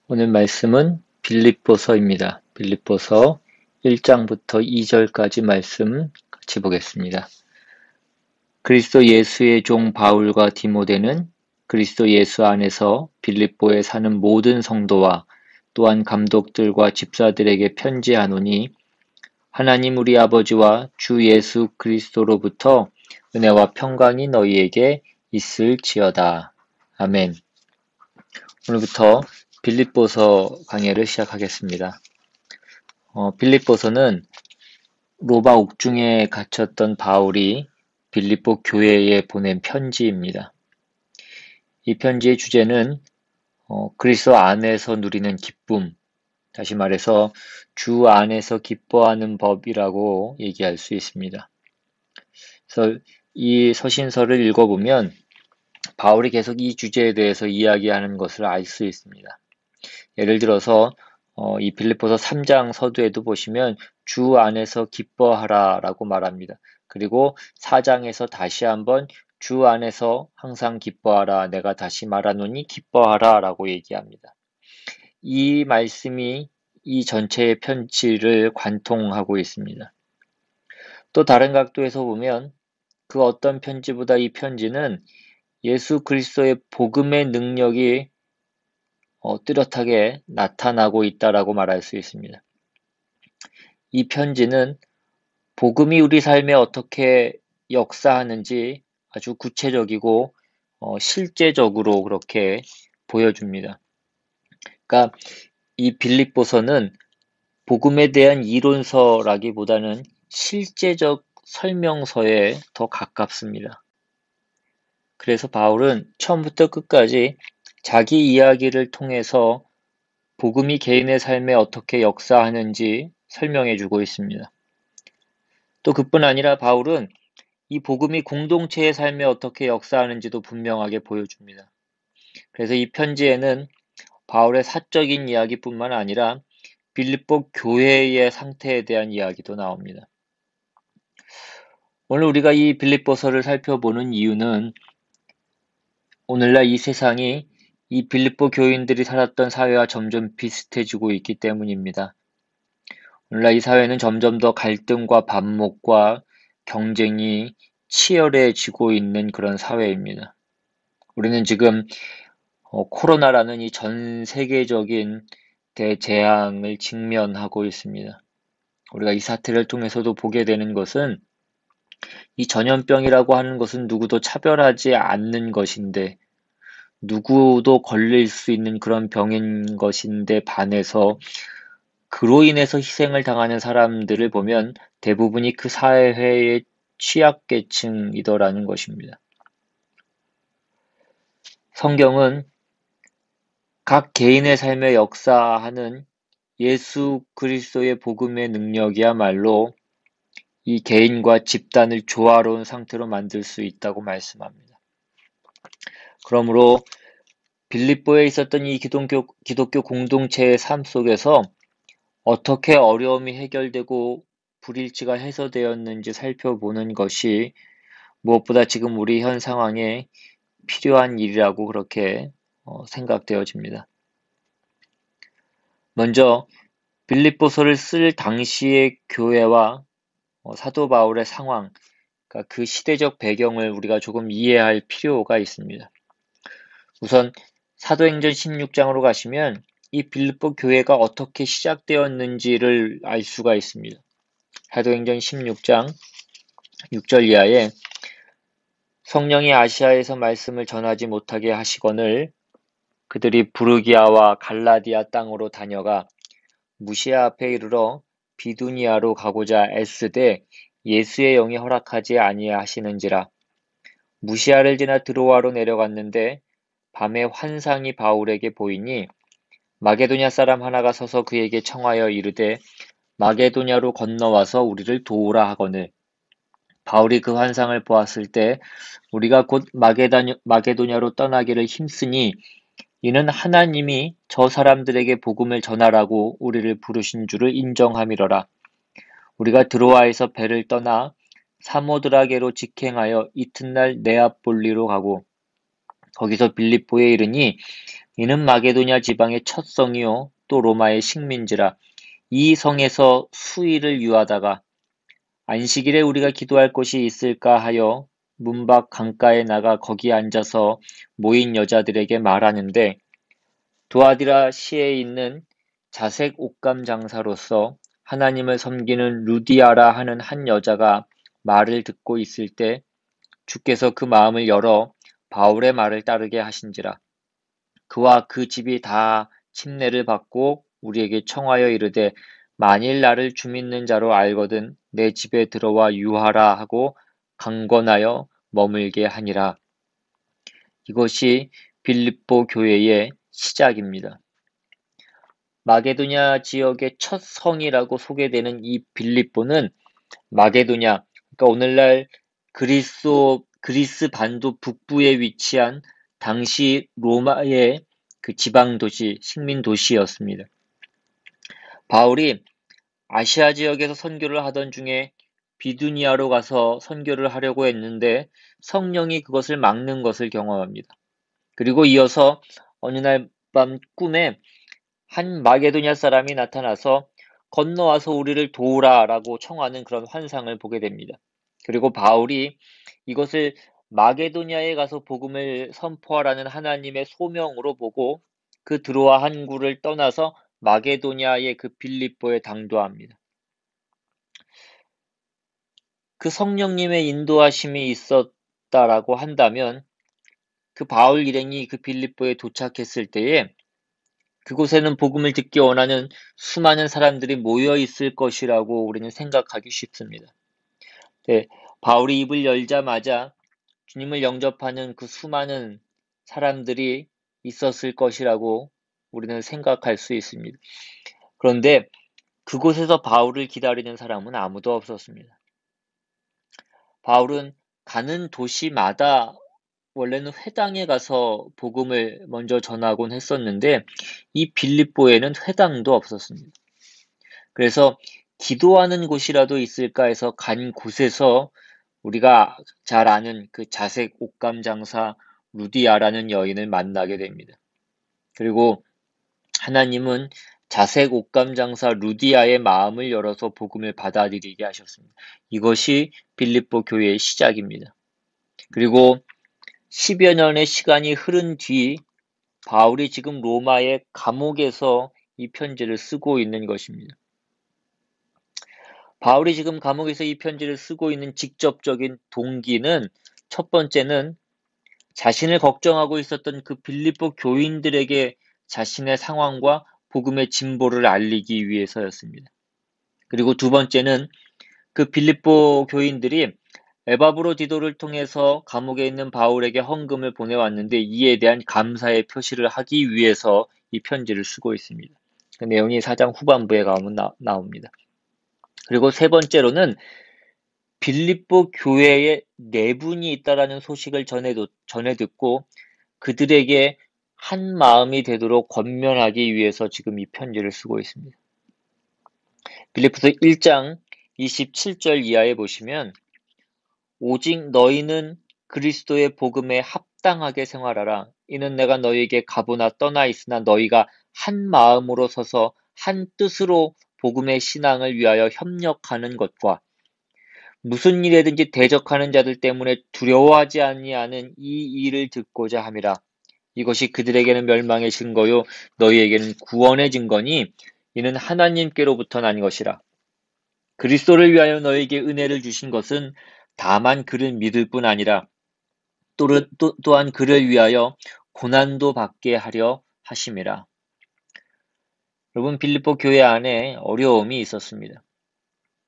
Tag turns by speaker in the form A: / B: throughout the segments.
A: 오늘 말씀은 빌립보서입니다. 빌립보서 1장부터 2절까지 말씀 같이 보겠습니다. 그리스도 예수의 종 바울과 디모데는 그리스도 예수 안에서 빌립보에 사는 모든 성도와 또한 감독들과 집사들에게 편지하노니 하나님 우리 아버지와 주 예수 그리스도로부터 은혜와 평강이 너희에게 있을지어다. 아멘. 오늘부터 빌립보서 강해를 시작하겠습니다. 빌립보서는 로마 옥중에 갇혔던 바울이 빌립보 교회에 보낸 편지입니다. 이 편지의 주제는 그리스도 안에서 누리는 기쁨, 다시 말해서 주 안에서 기뻐하는 법이라고 얘기할 수 있습니다. 그래서 이 서신서를 읽어보면 바울이 계속 이 주제에 대해서 이야기하는 것을 알 수 있습니다. 예를 들어서 이 빌립보서 3장 서두에도 보시면 주 안에서 기뻐하라 라고 말합니다. 그리고 4장에서 다시 한번 주 안에서 항상 기뻐하라, 내가 다시 말하노니 기뻐하라 라고 얘기합니다. 이 말씀이 이 전체의 편지를 관통하고 있습니다. 또 다른 각도에서 보면 그 어떤 편지보다 이 편지는 예수 그리스도의 복음의 능력이 뚜렷하게 나타나고 있다라고 말할 수 있습니다. 이 편지는 복음이 우리 삶에 어떻게 역사하는지 아주 구체적이고 실제적으로 그렇게 보여줍니다. 그러니까 이 빌립보서는 복음에 대한 이론서라기보다는 실제적 설명서에 더 가깝습니다. 그래서 바울은 처음부터 끝까지 자기 이야기를 통해서 복음이 개인의 삶에 어떻게 역사하는지 설명해주고 있습니다. 또 그뿐 아니라 바울은 이 복음이 공동체의 삶에 어떻게 역사하는지도 분명하게 보여줍니다. 그래서 이 편지에는 바울의 사적인 이야기뿐만 아니라 빌립보 교회의 상태에 대한 이야기도 나옵니다. 오늘 우리가 이 빌립보서를 살펴보는 이유는 오늘날 이 세상이 이 빌립보 교인들이 살았던 사회와 점점 비슷해지고 있기 때문입니다. 오늘날 이 사회는 점점 더 갈등과 반목과 경쟁이 치열해지고 있는 그런 사회입니다. 우리는 지금 코로나라는 이 전 세계적인 대재앙을 직면하고 있습니다. 우리가 이 사태를 통해서도 보게 되는 것은 이 전염병이라고 하는 것은 누구도 차별하지 않는 것인데 누구도 걸릴 수 있는 그런 병인 것인데 반해서 그로 인해서 희생을 당하는 사람들을 보면 대부분이 그 사회의 취약계층이더라는 것입니다. 성경은 각 개인의 삶에 역사하는 예수 그리스도의 복음의 능력이야말로 이 개인과 집단을 조화로운 상태로 만들 수 있다고 말씀합니다. 그러므로 빌립보에 있었던 이 기독교 공동체의 삶 속에서 어떻게 어려움이 해결되고 불일치가 해소되었는지 살펴보는 것이 무엇보다 지금 우리 현 상황에 필요한 일이라고 그렇게 생각되어집니다. 먼저 빌립보서를 쓸 당시의 교회와 사도 바울의 상황, 그러니까 그 시대적 배경을 우리가 조금 이해할 필요가 있습니다. 우선 사도행전 16장으로 가시면 이 빌립보 교회가 어떻게 시작되었는지를 알 수가 있습니다. 사도행전 16장 6절 이하에 성령이 아시아에서 말씀을 전하지 못하게 하시거늘 그들이 부르기아와 갈라디아 땅으로 다녀가 무시아 앞에 이르러 비두니아로 가고자 애쓰되 예수의 영이 허락하지 아니하시는지라. 무시아를 지나 드로아로 내려갔는데 밤에 환상이 바울에게 보이니 마게도냐 사람 하나가 서서 그에게 청하여 이르되 마게도냐로 건너와서 우리를 도우라 하거늘 바울이 그 환상을 보았을 때 우리가 곧 마게도냐로 떠나기를 힘쓰니 이는 하나님이 저 사람들에게 복음을 전하라고 우리를 부르신 줄을 인정함이러라. 우리가 드로아에서 배를 떠나 사모드라게로 직행하여 이튿날 네아폴리로 가고 거기서 빌립보에 이르니 이는 마게도냐 지방의 첫 성이요 또 로마의 식민지라. 이 성에서 수일을 유하다가 안식일에 우리가 기도할 곳이 있을까 하여 문밖 강가에 나가 거기 앉아서 모인 여자들에게 말하는데, 두아디라 시에 있는 자색 옷감 장사로서 하나님을 섬기는 루디아라 하는 한 여자가 말을 듣고 있을 때 주께서 그 마음을 열어 바울의 말을 따르게 하신지라. 그와 그 집이 다 침례를 받고 우리에게 청하여 이르되, 만일 나를 주 믿는 자로 알거든 내 집에 들어와 유하라 하고 강권하여 머물게 하니라. 이것이 빌립보 교회의 시작입니다. 마게도냐 지역의 첫 성이라고 소개되는 이 빌립보는 마게도냐, 그러니까 오늘날 그리스 반도 북부에 위치한 당시 로마의 그 지방 도시, 식민 도시였습니다. 바울이 아시아 지역에서 선교를 하던 중에 비두니아로 가서 선교를 하려고 했는데 성령이 그것을 막는 것을 경험합니다. 그리고 이어서 어느 날 밤 꿈에 한 마게도냐 사람이 나타나서 건너와서 우리를 도우라라고 청하는 그런 환상을 보게 됩니다. 그리고 바울이 이것을 마게도냐에 가서 복음을 선포하라는 하나님의 소명으로 보고 그 드로아 항구를 떠나서 마게도냐의 그 빌립보에 당도합니다. 그 성령님의 인도하심이 있었다라고 한다면 그 바울 일행이 그 빌립보에 도착했을 때에 그곳에는 복음을 듣기 원하는 수많은 사람들이 모여 있을 것이라고 우리는 생각하기 쉽습니다. 네, 바울이 입을 열자마자 주님을 영접하는 그 수많은 사람들이 있었을 것이라고 우리는 생각할 수 있습니다. 그런데 그곳에서 바울을 기다리는 사람은 아무도 없었습니다. 바울은 가는 도시마다 원래는 회당에 가서 복음을 먼저 전하곤 했었는데 이 빌립보에는 회당도 없었습니다. 그래서 기도하는 곳이라도 있을까 해서 간 곳에서 우리가 잘 아는 그 자색 옷감 장사 루디아라는 여인을 만나게 됩니다. 그리고 하나님은 자색 옷감 장사 루디아의 마음을 열어서 복음을 받아들이게 하셨습니다. 이것이 빌립보 교회의 시작입니다. 그리고 10여 년의 시간이 흐른 뒤 바울이 지금 로마의 감옥에서 이 편지를 쓰고 있는 것입니다. 바울이 지금 감옥에서 이 편지를 쓰고 있는 직접적인 동기는 첫 번째는 자신을 걱정하고 있었던 그 빌립보 교인들에게 자신의 상황과 복음의 진보를 알리기 위해서였습니다. 그리고 두 번째는 그 빌립보 교인들이 에바브로디도를 통해서 감옥에 있는 바울에게 헌금을 보내왔는데 이에 대한 감사의 표시를 하기 위해서 이 편지를 쓰고 있습니다. 그 내용이 4장 후반부에 가면 나옵니다. 그리고 세 번째로는 빌립보 교회에 네 분이 있다라는 소식을 전해 듣고 그들에게 한 마음이 되도록 권면하기 위해서 지금 이 편지를 쓰고 있습니다. 빌립보서 1장 27절 이하에 보시면, 오직 너희는 그리스도의 복음에 합당하게 생활하라. 이는 내가 너희에게 가보나 떠나 있으나 너희가 한 마음으로 서서 한 뜻으로 복음의 신앙을 위하여 협력하는 것과 무슨 일에든지 대적하는 자들 때문에 두려워하지 아니하는 이 일을 듣고자 함이라. 이것이 그들에게는 멸망의 증거요 너희에게는 구원의 증거니 이는 하나님께로부터 난 것이라. 그리스도를 위하여 너희에게 은혜를 주신 것은 다만 그를 믿을 뿐 아니라 또한 그를 위하여 고난도 받게 하려 하심이라. 여러분, 빌립보 교회 안에 어려움이 있었습니다.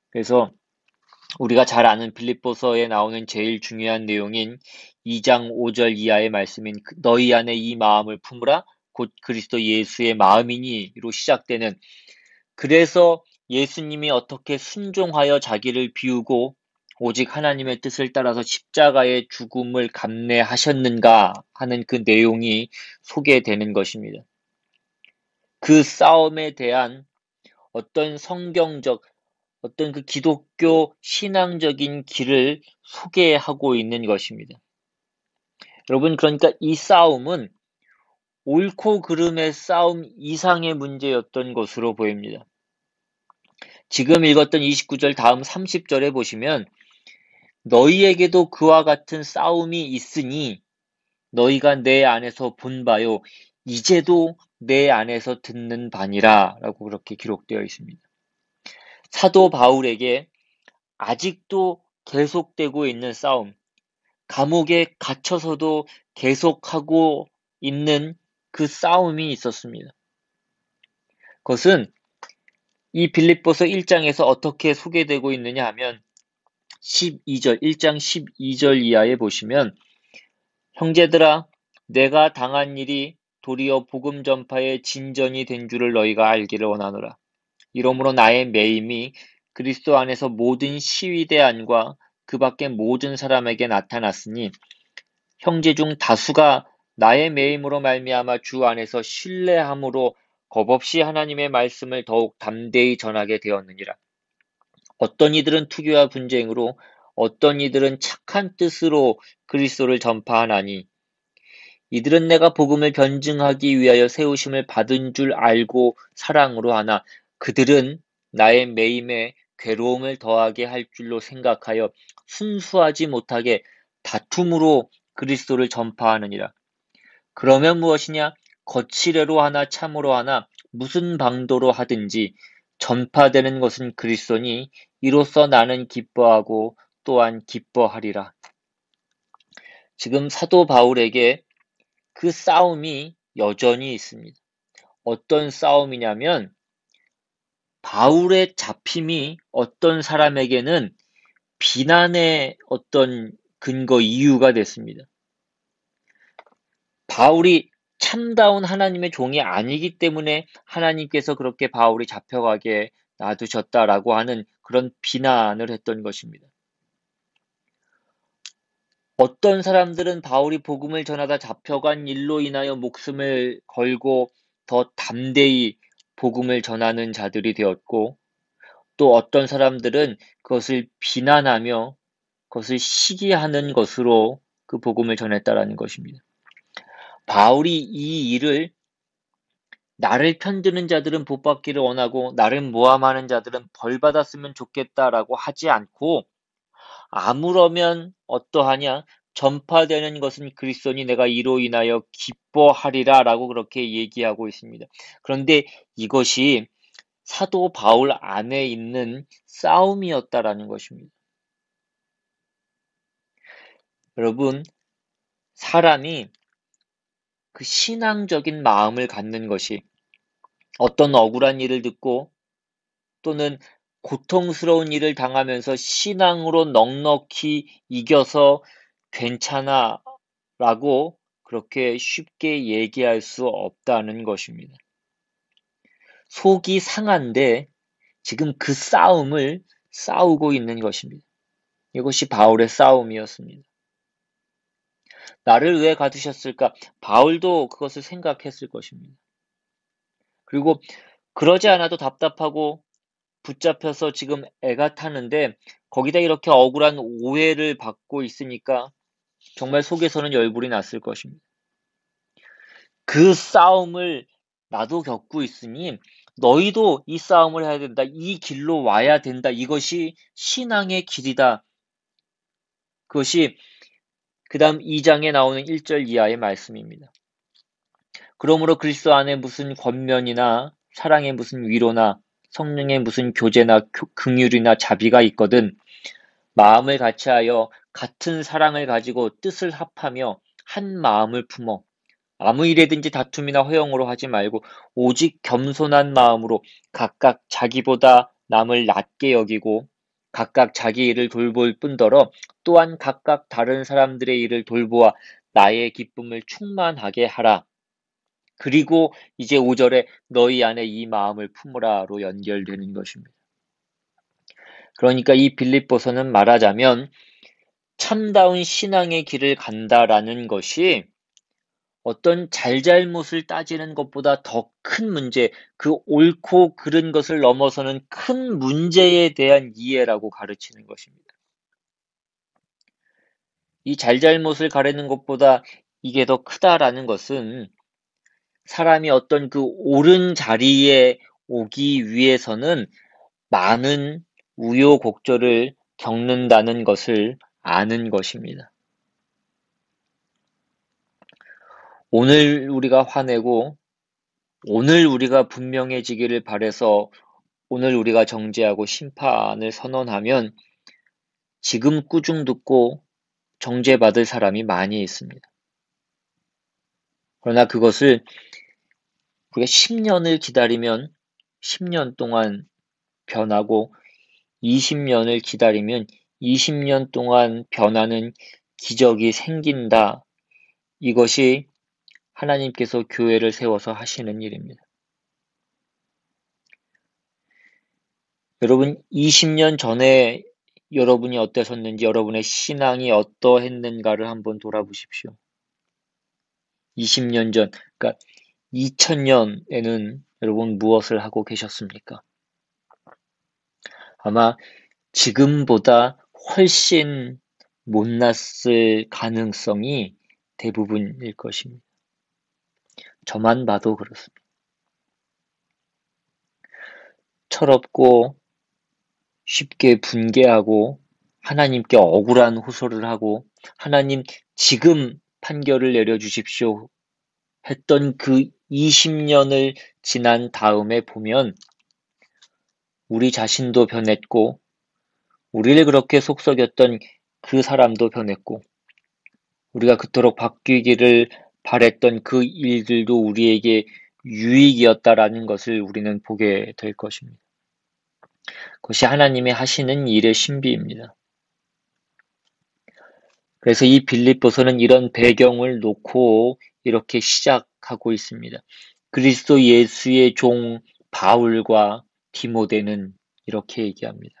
A: 그래서 우리가 잘 아는 빌립보서에 나오는 제일 중요한 내용인 2장 5절 이하의 말씀인 너희 안에 이 마음을 품으라 곧 그리스도 예수의 마음이니로 시작되는, 그래서 예수님이 어떻게 순종하여 자기를 비우고 오직 하나님의 뜻을 따라서 십자가의 죽음을 감내하셨는가 하는 그 내용이 소개되는 것입니다. 그 싸움에 대한 어떤 성경적, 어떤 그 기독교 신앙적인 길을 소개하고 있는 것입니다. 여러분, 그러니까 이 싸움은 옳고 그름의 싸움 이상의 문제였던 것으로 보입니다. 지금 읽었던 29절 다음 30절에 보시면 너희에게도 그와 같은 싸움이 있으니 너희가 내 안에서 본 바요 이제도 내 안에서 듣는 바니라 라고 그렇게 기록되어 있습니다. 사도 바울에게 아직도 계속되고 있는 싸움, 감옥에 갇혀서도 계속하고 있는 그 싸움이 있었습니다. 그것은 이 빌립보서 1장에서 어떻게 소개되고 있느냐 하면 12절, 1장 12절 이하에 보시면 형제들아 내가 당한 일이 도리어 복음 전파의 진전이 된 줄을 너희가 알기를 원하노라. 이러므로 나의 매임이 그리스도 안에서 모든 시위대 안과 그 밖의 모든 사람에게 나타났으니 형제 중 다수가 나의 매임으로 말미암아 주 안에서 신뢰함으로 겁없이 하나님의 말씀을 더욱 담대히 전하게 되었느니라. 어떤 이들은 투교와 분쟁으로 어떤 이들은 착한 뜻으로 그리스도를 전파하나니 이들은 내가 복음을 변증하기 위하여 세우심을 받은 줄 알고 사랑으로 하나 그들은 나의 매임에 괴로움을 더하게 할 줄로 생각하여 순수하지 못하게 다툼으로 그리스도를 전파하느니라. 그러면 무엇이냐? 거칠애로 하나 참으로 하나 무슨 방도로 하든지 전파되는 것은 그리스도니 이로써 나는 기뻐하고 또한 기뻐하리라. 지금 사도 바울에게 그 싸움이 여전히 있습니다. 어떤 싸움이냐면 바울의 잡힘이 어떤 사람에게는 비난의 어떤 근거 이유가 됐습니다. 바울이 참다운 하나님의 종이 아니기 때문에 하나님께서 그렇게 바울이 잡혀가게 놔두셨다라고 하는 그런 비난을 했던 것입니다. 어떤 사람들은 바울이 복음을 전하다 잡혀간 일로 인하여 목숨을 걸고 더 담대히 복음을 전하는 자들이 되었고, 또 어떤 사람들은 그것을 비난하며 그것을 시기하는 것으로 그 복음을 전했다라는 것입니다. 바울이 이 일을 나를 편드는 자들은 복받기를 원하고 나를 모함하는 자들은 벌받았으면 좋겠다라고 하지 않고 아무러면 어떠하냐? 전파되는 것은 그리스도니 내가 이로 인하여 기뻐하리라 라고 그렇게 얘기하고 있습니다. 그런데 이것이 사도 바울 안에 있는 싸움이었다라는 것입니다. 여러분, 사람이 그 신앙적인 마음을 갖는 것이 어떤 억울한 일을 듣고 또는 고통스러운 일을 당하면서 신앙으로 넉넉히 이겨서 괜찮아 라고 그렇게 쉽게 얘기할 수 없다는 것입니다. 속이 상한데 지금 그 싸움을 싸우고 있는 것입니다. 이것이 바울의 싸움이었습니다. 나를 왜 가두셨을까? 바울도 그것을 생각했을 것입니다. 그리고 그러지 않아도 답답하고 붙잡혀서 지금 애가 타는데 거기다 이렇게 억울한 오해를 받고 있으니까 정말 속에서는 열불이 났을 것입니다. 그 싸움을 나도 겪고 있으니 너희도 이 싸움을 해야 된다. 이 길로 와야 된다. 이것이 신앙의 길이다. 그것이 그 다음 2장에 나오는 1절 이하의 말씀입니다. 그러므로 그리스도 안에 무슨 권면이나 사랑의 무슨 위로나 성령의 무슨 교제나 긍휼이나 자비가 있거든 마음을 같이하여 같은 사랑을 가지고 뜻을 합하며 한 마음을 품어 아무 일에든지 다툼이나 허용으로 하지 말고 오직 겸손한 마음으로 각각 자기보다 남을 낮게 여기고 각각 자기 일을 돌볼 뿐더러 또한 각각 다른 사람들의 일을 돌보아 나의 기쁨을 충만하게 하라. 그리고 이제 5절에 너희 안에 이 마음을 품으라로 연결되는 것입니다. 그러니까 이 빌립보서는 말하자면 참다운 신앙의 길을 간다라는 것이 어떤 잘잘못을 따지는 것보다 더 큰 문제, 그 옳고 그른 것을 넘어서는 큰 문제에 대한 이해라고 가르치는 것입니다. 이 잘잘못을 가리는 것보다 이게 더 크다라는 것은 사람이 어떤 그 옳은 자리에 오기 위해서는 많은 우여곡절을 겪는다는 것을 아는 것입니다. 오늘 우리가 화내고 오늘 우리가 분명해지기를 바라서 오늘 우리가 정죄하고 심판을 선언하면 지금 꾸중 듣고 정죄받을 사람이 많이 있습니다. 그러나 그것을 우리가 10년을 기다리면 10년 동안 변하고 20년을 기다리면 20년 동안 변하는 기적이 생긴다. 이것이 하나님께서 교회를 세워서 하시는 일입니다. 여러분, 20년 전에 여러분이 어떠셨는지, 여러분의 신앙이 어떠했는가를 한번 돌아보십시오. 20년 전, 그러니까 2000년에는 여러분 무엇을 하고 계셨습니까? 아마 지금보다 훨씬 못났을 가능성이 대부분일 것입니다. 저만 봐도 그렇습니다. 철없고 쉽게 분개하고 하나님께 억울한 호소를 하고 하나님 지금 판결을 내려주십시오 했던 그 20년을 지난 다음에 보면 우리 자신도 변했고 우리를 그렇게 속썩였던 그 사람도 변했고 우리가 그토록 바뀌기를 바랬던 그 일들도 우리에게 유익이었다라는 것을 우리는 보게 될 것입니다. 그것이 하나님이 하시는 일의 신비입니다. 그래서 이 빌립보서는 이런 배경을 놓고 이렇게 시작하고 있습니다. 그리스도 예수의 종 바울과 디모데는 이렇게 얘기합니다.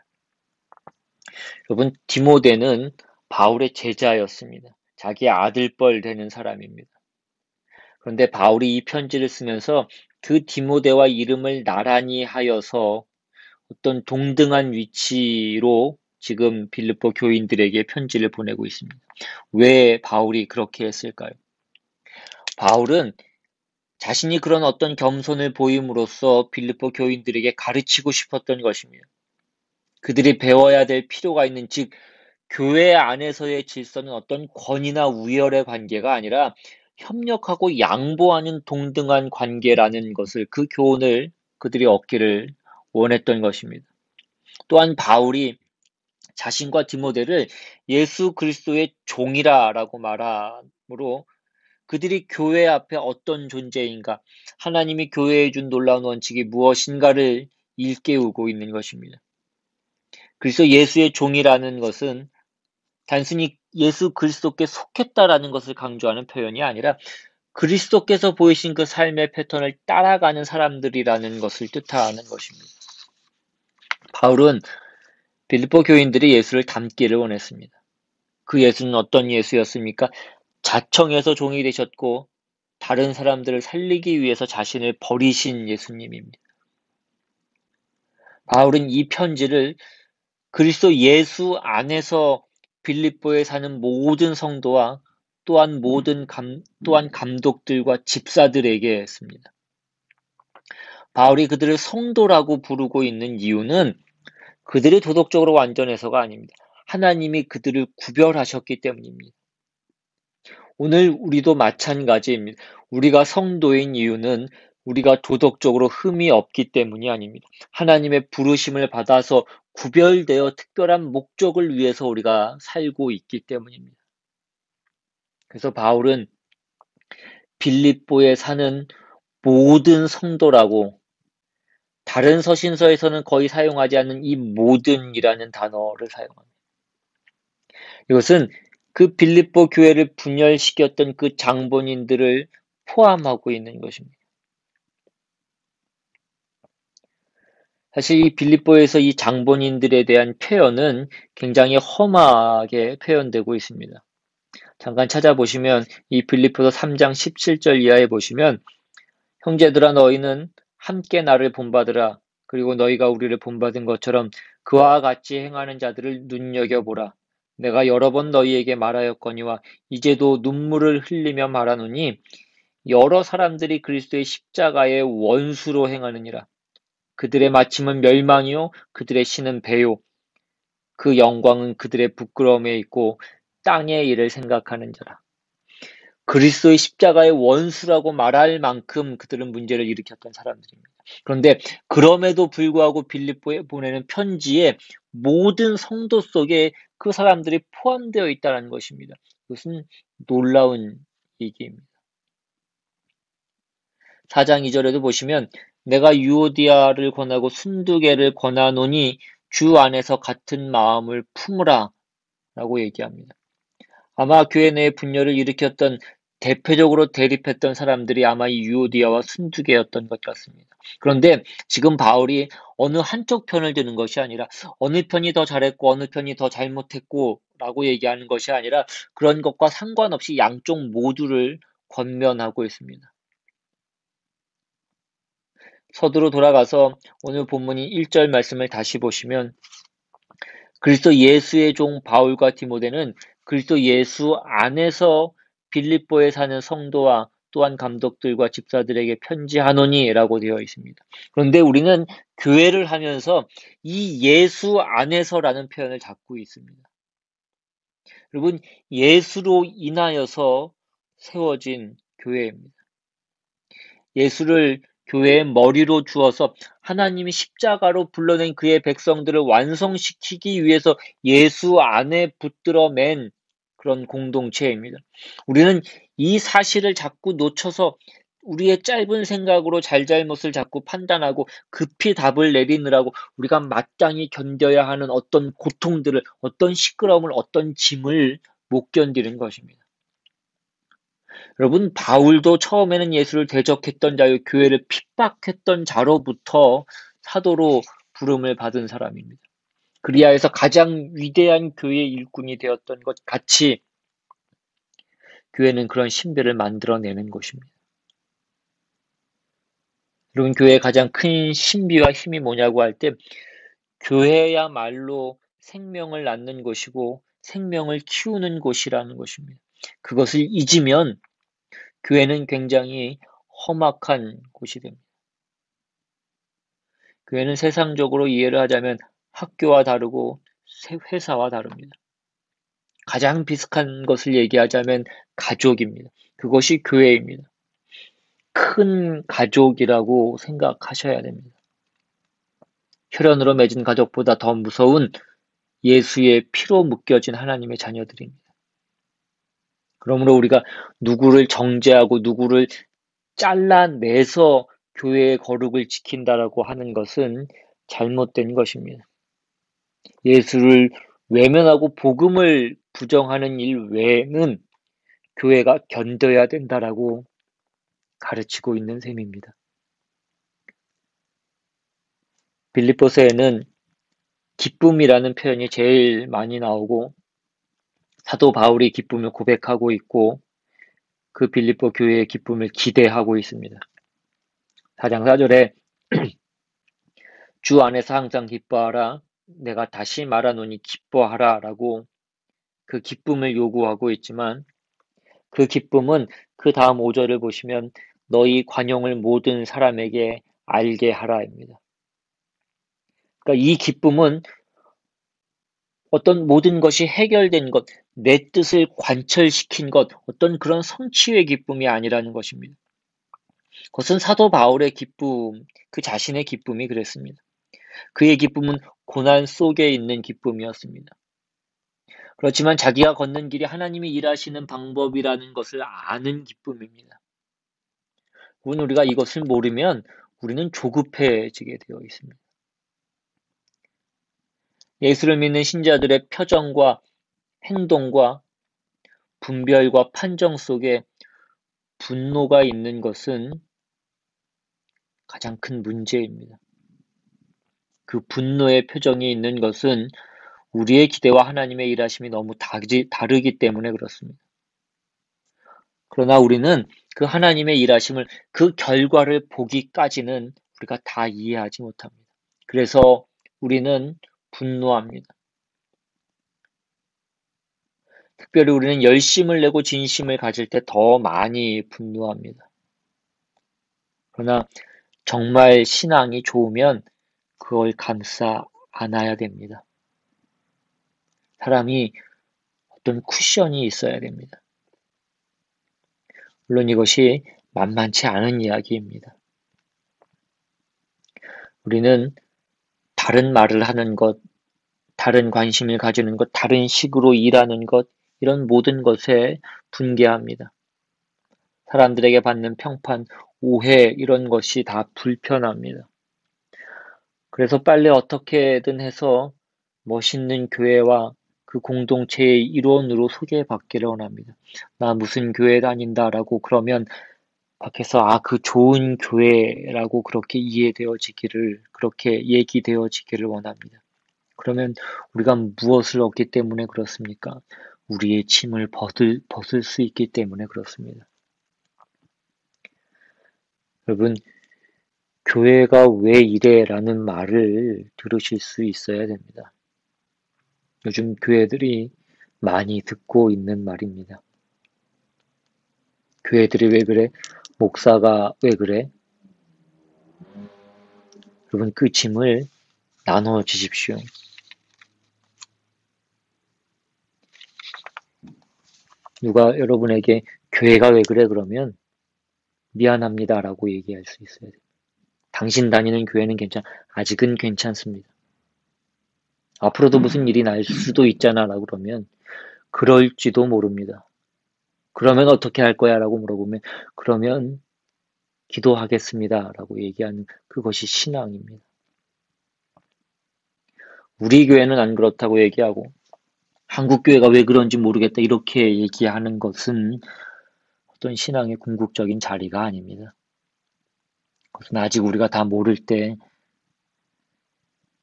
A: 여러분, 디모데는 바울의 제자였습니다. 자기 아들뻘 되는 사람입니다. 그런데 바울이 이 편지를 쓰면서 그 디모데와 이름을 나란히 하여서 어떤 동등한 위치로 지금 빌립보 교인들에게 편지를 보내고 있습니다. 왜 바울이 그렇게 했을까요? 바울은 자신이 그런 어떤 겸손을 보임으로써 빌립보 교인들에게 가르치고 싶었던 것입니다. 그들이 배워야 될 필요가 있는, 즉 교회 안에서의 질서는 어떤 권위나 우열의 관계가 아니라 협력하고 양보하는 동등한 관계라는 것을, 그 교훈을 그들이 얻기를 원했던 것입니다. 또한 바울이 자신과 디모데를 예수 그리스도의 종이라고 말함으로 그들이 교회 앞에 어떤 존재인가, 하나님이 교회에 준 놀라운 원칙이 무엇인가를 일깨우고 있는 것입니다. 그래서 예수의 종이라는 것은 단순히 예수 그리스도께 속했다라는 것을 강조하는 표현이 아니라 그리스도께서 보이신 그 삶의 패턴을 따라가는 사람들이라는 것을 뜻하는 것입니다. 바울은 빌립보 교인들이 예수를 닮기를 원했습니다. 그 예수는 어떤 예수였습니까? 자청해서 종이 되셨고 다른 사람들을 살리기 위해서 자신을 버리신 예수님입니다. 바울은 이 편지를 그리스도 예수 안에서 빌립보에 사는 모든 성도와 또한 또한 감독들과 집사들에게 했습니다. 바울이 그들을 성도라고 부르고 있는 이유는 그들이 도덕적으로 완전해서가 아닙니다. 하나님이 그들을 구별하셨기 때문입니다. 오늘 우리도 마찬가지입니다. 우리가 성도인 이유는 우리가 도덕적으로 흠이 없기 때문이 아닙니다. 하나님의 부르심을 받아서 구별되어 특별한 목적을 위해서 우리가 살고 있기 때문입니다. 그래서 바울은 빌립보에 사는 모든 성도라고, 다른 서신서에서는 거의 사용하지 않는 이 모든이라는 단어를 사용합니다. 이것은 그 빌립보 교회를 분열시켰던 그 장본인들을 포함하고 있는 것입니다. 사실 이 빌립보에서 이 장본인들에 대한 표현은 굉장히 험하게 표현되고 있습니다. 잠깐 찾아보시면 이 빌립보서 3장 17절 이하에 보시면 형제들아 너희는 함께 나를 본받으라. 그리고 너희가 우리를 본받은 것처럼 그와 같이 행하는 자들을 눈여겨보라. 내가 여러 번 너희에게 말하였거니와 이제도 눈물을 흘리며 말하노니 여러 사람들이 그리스도의 십자가의 원수로 행하느니라. 그들의 마침은 멸망이요 그들의 신은 배요 그 영광은 그들의 부끄러움에 있고 땅의 일을 생각하는 자라. 그리스도의 십자가의 원수라고 말할 만큼 그들은 문제를 일으켰던 사람들입니다. 그런데 그럼에도 불구하고 빌립보에 보내는 편지에 모든 성도 속에 그 사람들이 포함되어 있다는 것입니다. 그것은 놀라운 얘기입니다. 4장 2절에도 보시면 내가 유오디아를 권하고 순두개를 권하노니 주 안에서 같은 마음을 품으라 라고 얘기합니다. 아마 교회 내에 분열을 일으켰던 대표적으로 대립했던 사람들이 아마 이 유오디아와 순두개였던 것 같습니다. 그런데 지금 바울이 어느 한쪽 편을 드는 것이 아니라 어느 편이 더 잘했고 어느 편이 더 잘못했고 라고 얘기하는 것이 아니라 그런 것과 상관없이 양쪽 모두를 권면하고 있습니다. 서두로 돌아가서 오늘 본문인 1절 말씀을 다시 보시면 그리스도 예수의 종 바울과 디모데는 그리스도 예수 안에서 빌립보에 사는 성도와 또한 감독들과 집사들에게 편지하노니 라고 되어 있습니다. 그런데 우리는 교회를 하면서 이 예수 안에서라는 표현을 잡고 있습니다. 여러분, 예수로 인하여서 세워진 교회입니다. 예수를 교회의 머리로 주어서 하나님이 십자가로 불러낸 그의 백성들을 완성시키기 위해서 예수 안에 붙들어 맨 그런 공동체입니다. 우리는 이 사실을 자꾸 놓쳐서 우리의 짧은 생각으로 잘잘못을 자꾸 판단하고 급히 답을 내리느라고 우리가 마땅히 견뎌야 하는 어떤 고통들을, 어떤 시끄러움을, 어떤 짐을 못 견디는 것입니다. 여러분, 바울도 처음에는 예수를 대적했던 자요, 교회를 핍박했던 자로부터 사도로 부름을 받은 사람입니다. 그리하여서 가장 위대한 교회 일꾼이 되었던 것 같이 교회는 그런 신비를 만들어내는 것입니다. 여러분, 교회의 가장 큰 신비와 힘이 뭐냐고 할 때 교회야말로 생명을 낳는 곳이고 생명을 키우는 곳이라는 것입니다. 그것을 잊으면 교회는 굉장히 험악한 곳이 됩니다. 교회는 세상적으로 이해를 하자면 학교와 다르고 회사와 다릅니다. 가장 비슷한 것을 얘기하자면 가족입니다. 그것이 교회입니다. 큰 가족이라고 생각하셔야 됩니다. 혈연으로 맺은 가족보다 더 무서운 예수의 피로 묶여진 하나님의 자녀들입니다. 그러므로 우리가 누구를 정죄하고 누구를 잘라내서 교회의 거룩을 지킨다라고 하는 것은 잘못된 것입니다. 예수를 외면하고 복음을 부정하는 일 외에는 교회가 견뎌야 된다라고 가르치고 있는 셈입니다. 빌립보서에는 기쁨이라는 표현이 제일 많이 나오고 사도 바울이 기쁨을 고백하고 있고 그 빌립보 교회의 기쁨을 기대하고 있습니다. 4장 4절에 주 안에서 항상 기뻐하라 내가 다시 말하노니 기뻐하라 라고 그 기쁨을 요구하고 있지만 그 기쁨은 그 다음 5절을 보시면 너희 관용을 모든 사람에게 알게 하라입니다. 그러니까 이 기쁨은 어떤 모든 것이 해결된 것, 내 뜻을 관철시킨 것, 어떤 그런 성취의 기쁨이 아니라는 것입니다. 그것은 사도 바울의 기쁨, 그 자신의 기쁨이 그랬습니다. 그의 기쁨은 고난 속에 있는 기쁨이었습니다. 그렇지만 자기가 걷는 길이 하나님이 일하시는 방법이라는 것을 아는 기쁨입니다. 우리가 이것을 모르면 우리는 조급해지게 되어 있습니다. 예수를 믿는 신자들의 표정과 행동과 분별과 판정 속에 분노가 있는 것은 가장 큰 문제입니다. 그 분노의 표정이 있는 것은 우리의 기대와 하나님의 일하심이 너무 다르기 때문에 그렇습니다. 그러나 우리는 그 하나님의 일하심을 그 결과를 보기까지는 우리가 다 이해하지 못합니다. 그래서 우리는 분노합니다. 특별히 우리는 열심을 내고 진심을 가질 때 더 많이 분노합니다. 그러나 정말 신앙이 좋으면 그걸 감싸 안아야 됩니다. 사람이 어떤 쿠션이 있어야 됩니다. 물론 이것이 만만치 않은 이야기입니다. 우리는 다른 말을 하는 것, 다른 관심을 가지는 것, 다른 식으로 일하는 것, 이런 모든 것에 분개합니다. 사람들에게 받는 평판, 오해, 이런 것이 다 불편합니다. 그래서 빨리 어떻게든 해서 멋있는 교회와 그 공동체의 일원으로 소개받기를 원합니다. 나 무슨 교회 다닌다라고 그러면 밖에서 그 좋은 교회라고 그렇게 이해되어지기를, 그렇게 얘기되어지기를 원합니다. 그러면 우리가 무엇을 얻기 때문에 그렇습니까? 우리의 짐을 벗을 수 있기 때문에 그렇습니다. 여러분, 교회가 왜 이래라는 말을 들으실 수 있어야 됩니다. 요즘 교회들이 많이 듣고 있는 말입니다. 교회들이 왜 그래? 목사가 왜 그래? 여러분, 그 짐을 나눠 주십시오. 누가 여러분에게 교회가 왜 그래? 그러면 미안합니다라고 얘기할 수 있어야 돼요. 당신 다니는 교회는 아직은 괜찮습니다. 앞으로도 무슨 일이 날 수도 있잖아 라고 그러면 그럴지도 모릅니다. 그러면 어떻게 할 거야? 라고 물어보면 그러면 기도하겠습니다 라고 얘기하는 그것이 신앙입니다. 우리 교회는 안 그렇다고 얘기하고 한국 교회가 왜 그런지 모르겠다 이렇게 얘기하는 것은 어떤 신앙의 궁극적인 자리가 아닙니다. 그것은 아직 우리가 다 모를 때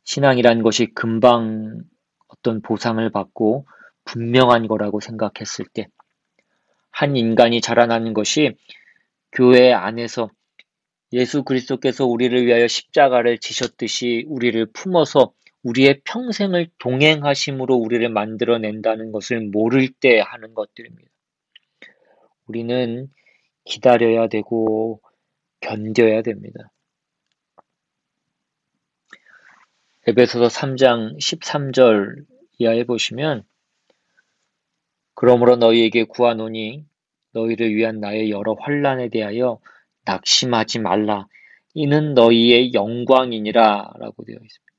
A: 신앙이란 것이 금방 어떤 보상을 받고 분명한 거라고 생각했을 때 한 인간이 자라나는 것이 교회 안에서 예수 그리스도께서 우리를 위하여 십자가를 지셨듯이 우리를 품어서 우리의 평생을 동행하심으로 우리를 만들어낸다는 것을 모를 때 하는 것들입니다. 우리는 기다려야 되고 견뎌야 됩니다. 에베소서 3장 13절 이하에 보시면 그러므로 너희에게 구하노니 너희를 위한 나의 여러 환난에 대하여 낙심하지 말라. 이는 너희의 영광이니라 라고 되어 있습니다.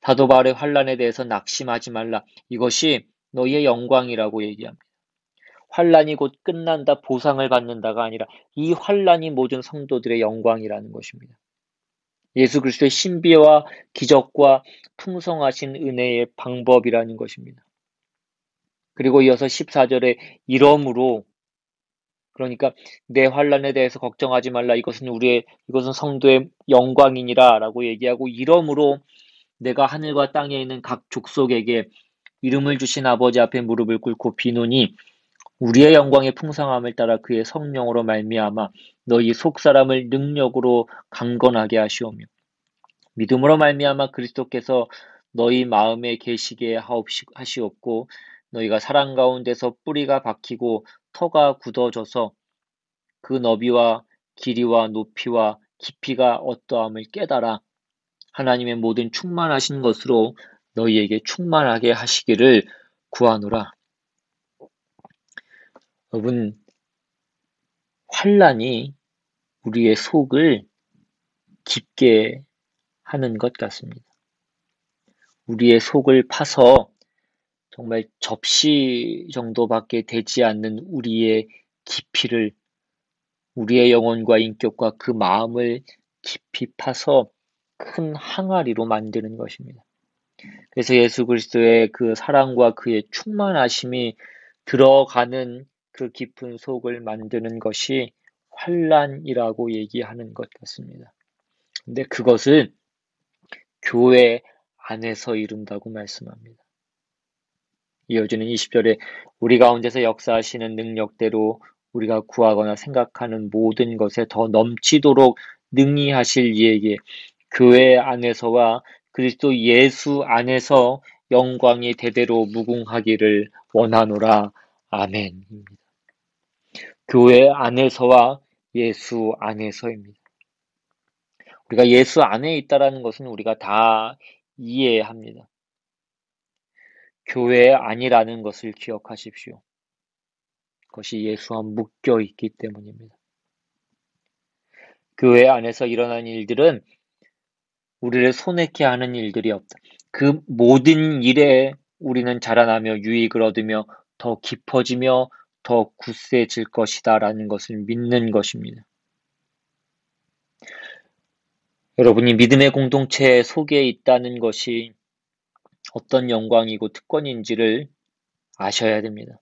A: 사도 바울의 환난에 대해서 낙심하지 말라. 이것이 너희의 영광이라고 얘기합니다. 환난이 곧 끝난다, 보상을 받는다가 아니라 이 환난이 모든 성도들의 영광이라는 것입니다. 예수 그리스도의 신비와 기적과 풍성하신 은혜의 방법이라는 것입니다. 그리고 이어서 14절에 이러므로 그러니까 내 환난에 대해서 걱정하지 말라. 이것은 성도의 영광이니라라고 얘기하고 이러므로 내가 하늘과 땅에 있는 각 족속에게 이름을 주신 아버지 앞에 무릎을 꿇고 비노니 우리의 영광의 풍성함을 따라 그의 성령으로 말미암아 너희 속사람을 능력으로 강건하게 하시오며 믿음으로 말미암아 그리스도께서 너희 마음에 계시게 하시옵고 너희가 사랑 가운데서 뿌리가 박히고 터가 굳어져서 그 너비와 길이와 높이와 깊이가 어떠함을 깨달아 하나님의 모든 충만하신 것으로 너희에게 충만하게 하시기를 구하노라. 여러분, 환난이 우리의 속을 깊게 하는 것 같습니다. 우리의 속을 파서 정말 접시 정도밖에 되지 않는 우리의 깊이를, 우리의 영혼과 인격과 그 마음을 깊이 파서 큰 항아리로 만드는 것입니다. 그래서 예수 그리스도의 그 사랑과 그의 충만하심이 들어가는 그 깊은 속을 만드는 것이 환난이라고 얘기하는 것 같습니다. 근데 그것을 교회 안에서 이룬다고 말씀합니다. 이어지는 20절에 우리 가운데서 역사하시는 능력대로 우리가 구하거나 생각하는 모든 것에 더 넘치도록 능히 하실 이에게 교회 안에서와 그리스도 예수 안에서 영광이 대대로 무궁하기를 원하노라. 아멘입니다. 교회 안에서와 예수 안에서입니다. 우리가 예수 안에 있다라는 것은 우리가 다 이해합니다. 교회 아니라는 것을 기억하십시오. 그것이 예수와 묶여 있기 때문입니다. 교회 안에서 일어나는 일들은 우리를 손해케 하는 일들이 없다. 그 모든 일에 우리는 자라나며 유익을 얻으며 더 깊어지며 더 굳세질 것이다 라는 것을 믿는 것입니다. 여러분이 믿음의 공동체 속에 있다는 것이 어떤 영광이고 특권인지를 아셔야 됩니다.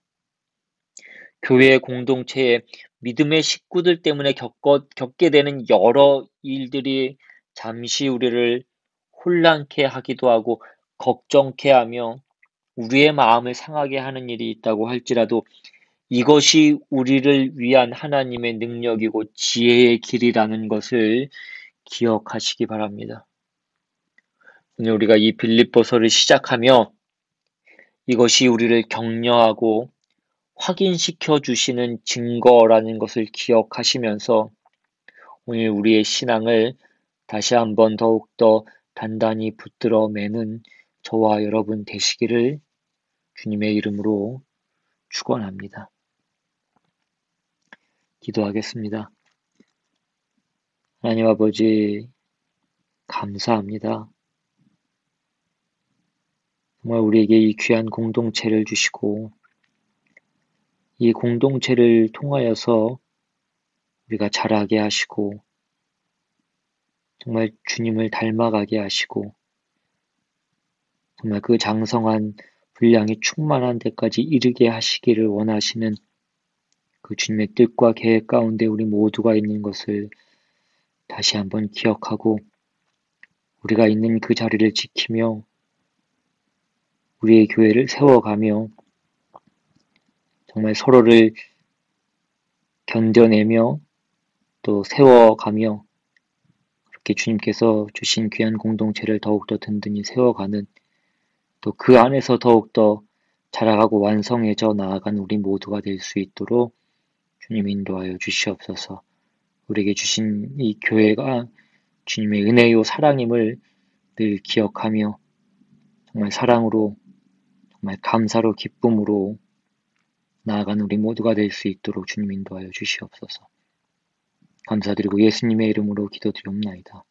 A: 교회의 공동체에 믿음의 식구들 때문에 겪게 되는 여러 일들이 잠시 우리를 혼란케 하기도 하고 걱정케 하며 우리의 마음을 상하게 하는 일이 있다고 할지라도 이것이 우리를 위한 하나님의 능력이고 지혜의 길이라는 것을 기억하시기 바랍니다. 오늘 우리가 이 빌립보서를 시작하며 이것이 우리를 격려하고 확인시켜 주시는 증거라는 것을 기억하시면서 오늘 우리의 신앙을 다시 한번 더욱더 단단히 붙들어 매는 저와 여러분 되시기를 주님의 이름으로 축원합니다. 기도하겠습니다. 하나님 아버지 감사합니다. 정말 우리에게 이 귀한 공동체를 주시고 이 공동체를 통하여서 우리가 자라게 하시고 정말 주님을 닮아가게 하시고 정말 그 장성한 분량이 충만한 데까지 이르게 하시기를 원하시는 그 주님의 뜻과 계획 가운데 우리 모두가 있는 것을 다시 한번 기억하고 우리가 있는 그 자리를 지키며 우리의 교회를 세워가며 정말 서로를 견뎌내며 또 세워가며 그렇게 주님께서 주신 귀한 공동체를 더욱더 든든히 세워가는 또 그 안에서 더욱더 자라가고 완성해져 나아간 우리 모두가 될 수 있도록 주님 인도하여 주시옵소서. 우리에게 주신 이 교회가 주님의 은혜요 사랑임을 늘 기억하며 정말 사랑으로 정말 감사로 기쁨으로 나아간 우리 모두가 될 수 있도록 주님 인도하여 주시옵소서. 감사드리고 예수님의 이름으로 기도드리옵나이다.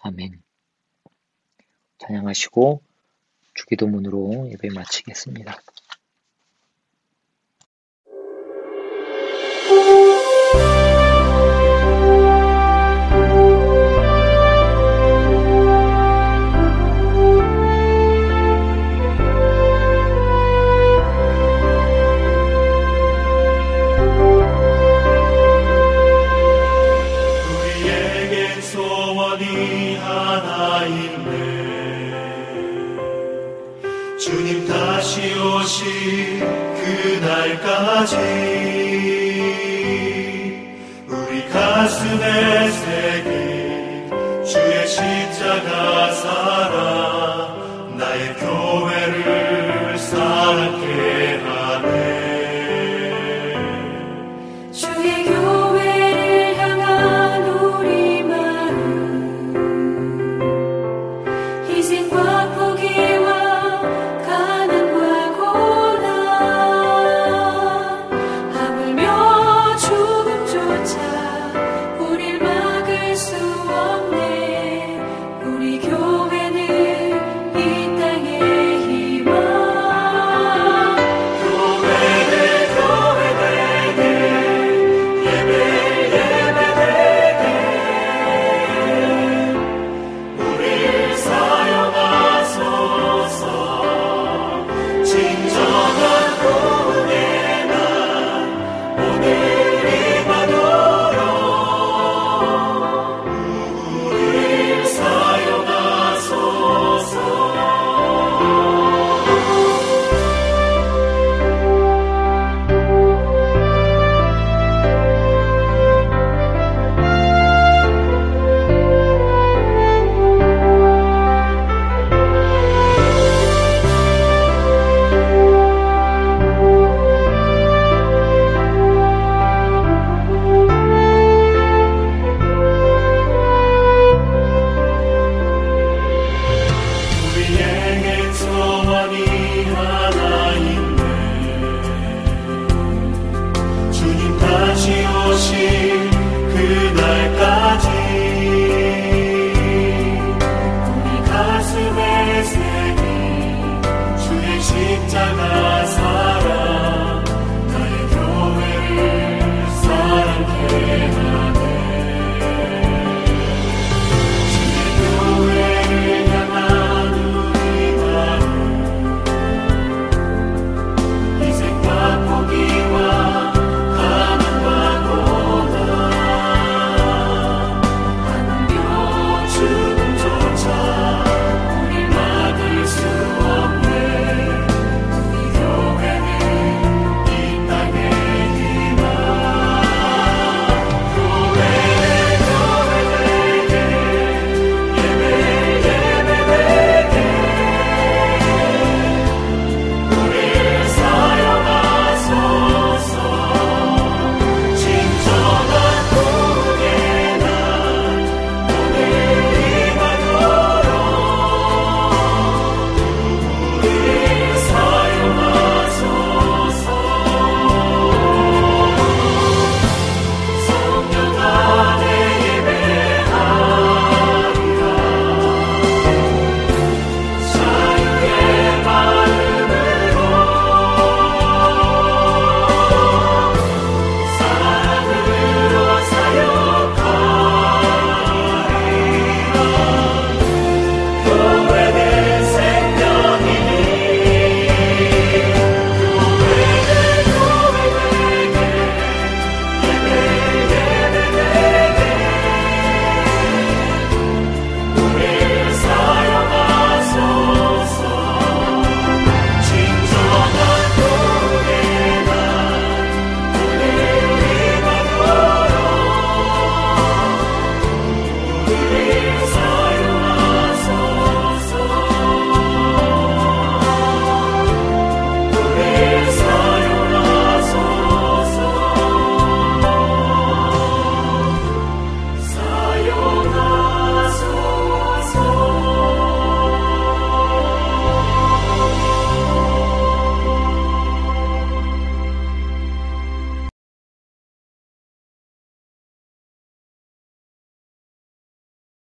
A: 아멘. 찬양하시고 주기도문으로 예배 마치겠습니다.
B: 주님 다시 오실 그날까지 우리 가슴에 새긴 주의 십자가 사